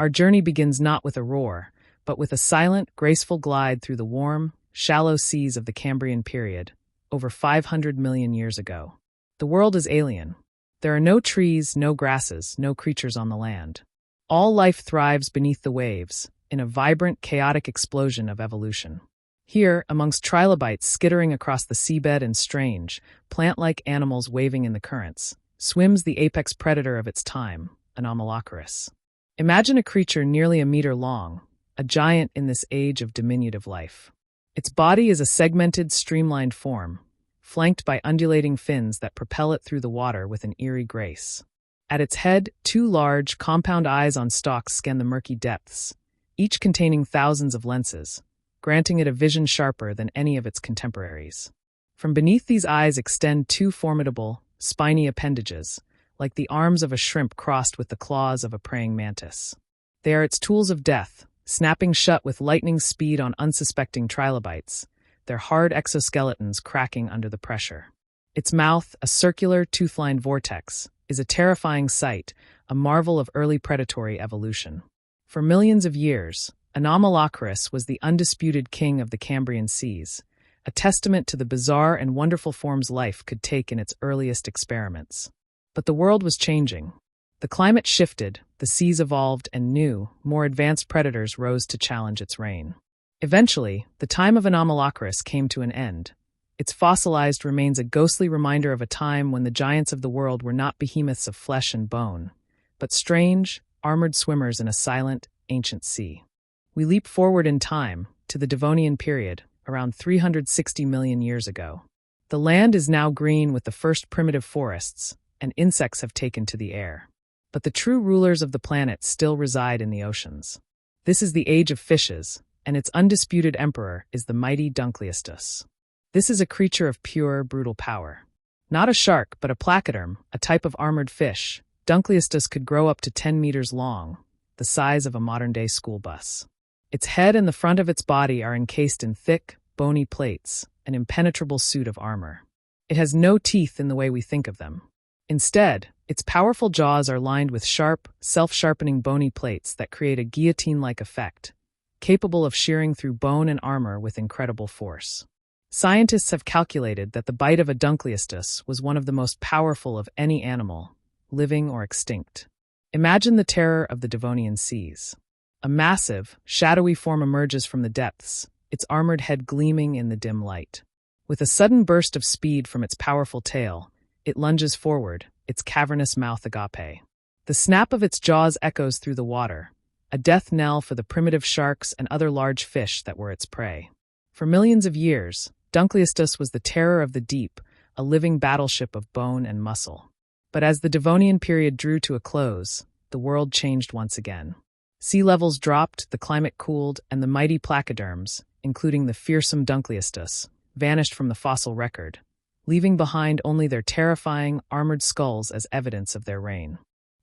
Our journey begins not with a roar, but with a silent, graceful glide through the warm, shallow seas of the Cambrian period, over 500 million years ago. The world is alien. There are no trees, no grasses, no creatures on the land. All life thrives beneath the waves, in a vibrant, chaotic explosion of evolution. Here, amongst trilobites skittering across the seabed and strange, plant-like animals waving in the currents, swims the apex predator of its time, Anomalocaris. Imagine a creature nearly a meter long, a giant in this age of diminutive life. Its body is a segmented, streamlined form, flanked by undulating fins that propel it through the water with an eerie grace. At its head, two large, compound eyes on stalks scan the murky depths, each containing thousands of lenses, granting it a vision sharper than any of its contemporaries. From beneath these eyes extend two formidable, spiny appendages, like the arms of a shrimp crossed with the claws of a praying mantis. They are its tools of death, snapping shut with lightning speed on unsuspecting trilobites, their hard exoskeletons cracking under the pressure. Its mouth, a circular, tooth-lined vortex, is a terrifying sight, a marvel of early predatory evolution. For millions of years, Anomalocaris was the undisputed king of the Cambrian seas, a testament to the bizarre and wonderful forms life could take in its earliest experiments. But the world was changing. The climate shifted, the seas evolved, and new, more advanced predators rose to challenge its reign. Eventually, the time of Anomalocaris came to an end. Its fossilized remains a ghostly reminder of a time when the giants of the world were not behemoths of flesh and bone, but strange, armored swimmers in a silent, ancient sea. We leap forward in time, to the Devonian period, around 360 million years ago. The land is now green with the first primitive forests, and insects have taken to the air. But the true rulers of the planet still reside in the oceans. This is the age of fishes, and its undisputed emperor is the mighty Dunkleosteus. This is a creature of pure, brutal power. Not a shark, but a placoderm, a type of armored fish, Dunkleosteus could grow up to 10 meters long, the size of a modern-day school bus. Its head and the front of its body are encased in thick, bony plates, an impenetrable suit of armor. It has no teeth in the way we think of them. Instead, its powerful jaws are lined with sharp, self-sharpening bony plates that create a guillotine-like effect, capable of shearing through bone and armor with incredible force. Scientists have calculated that the bite of a Dunkleosteus was one of the most powerful of any animal, living or extinct. Imagine the terror of the Devonian seas. A massive, shadowy form emerges from the depths, its armored head gleaming in the dim light. With a sudden burst of speed from its powerful tail, it lunges forward, its cavernous mouth agape. The snap of its jaws echoes through the water, a death knell for the primitive sharks and other large fish that were its prey. For millions of years, Dunkleosteus was the terror of the deep, a living battleship of bone and muscle. But as the Devonian period drew to a close, the world changed once again. Sea levels dropped, the climate cooled, and the mighty placoderms, including the fearsome Dunkleosteus, vanished from the fossil record, leaving behind only their terrifying, armored skulls as evidence of their reign.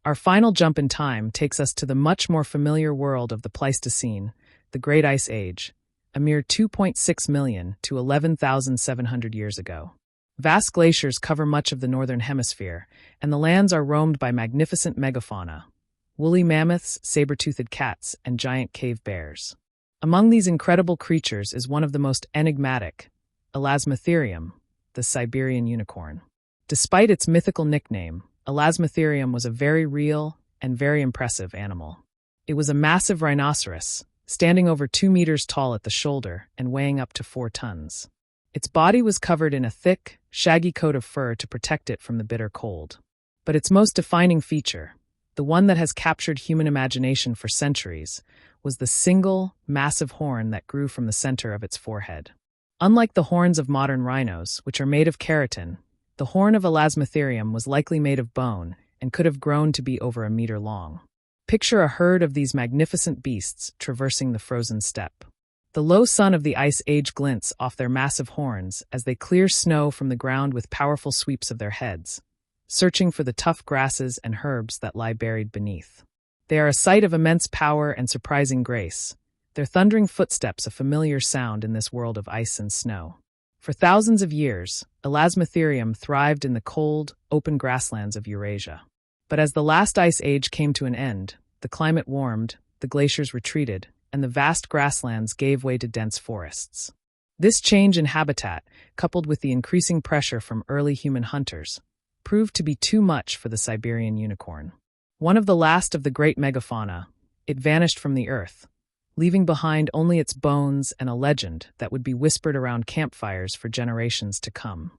Our final jump in time takes us to the much more familiar world of the Pleistocene, the Great Ice Age, a mere 2.6 million to 11,700 years ago. Vast glaciers cover much of the northern hemisphere, and the lands are roamed by magnificent megafauna, woolly mammoths, saber-toothed cats, and giant cave bears. Among these incredible creatures is one of the most enigmatic, Elasmotherium, the Siberian Unicorn. Despite its mythical nickname, Elasmotherium was a very real and very impressive animal. It was a massive rhinoceros, standing over 2 meters tall at the shoulder and weighing up to 4 tons. Its body was covered in a thick, shaggy coat of fur to protect it from the bitter cold. But its most defining feature, the one that has captured human imagination for centuries, was the single, massive horn that grew from the center of its forehead. Unlike the horns of modern rhinos, which are made of keratin, the horn of Elasmotherium was likely made of bone and could have grown to be over a meter long. Picture a herd of these magnificent beasts traversing the frozen steppe. The low sun of the Ice Age glints off their massive horns as they clear snow from the ground with powerful sweeps of their heads, searching for the tough grasses and herbs that lie buried beneath. They are a sight of immense power and surprising grace, their thundering footsteps a familiar sound in this world of ice and snow. For thousands of years, Elasmotherium thrived in the cold, open grasslands of Eurasia. But as the last ice age came to an end, the climate warmed, the glaciers retreated, and the vast grasslands gave way to dense forests. This change in habitat, coupled with the increasing pressure from early human hunters, proved to be too much for the Siberian unicorn. One of the last of the great megafauna, it vanished from the earth, leaving behind only its bones and a legend that would be whispered around campfires for generations to come.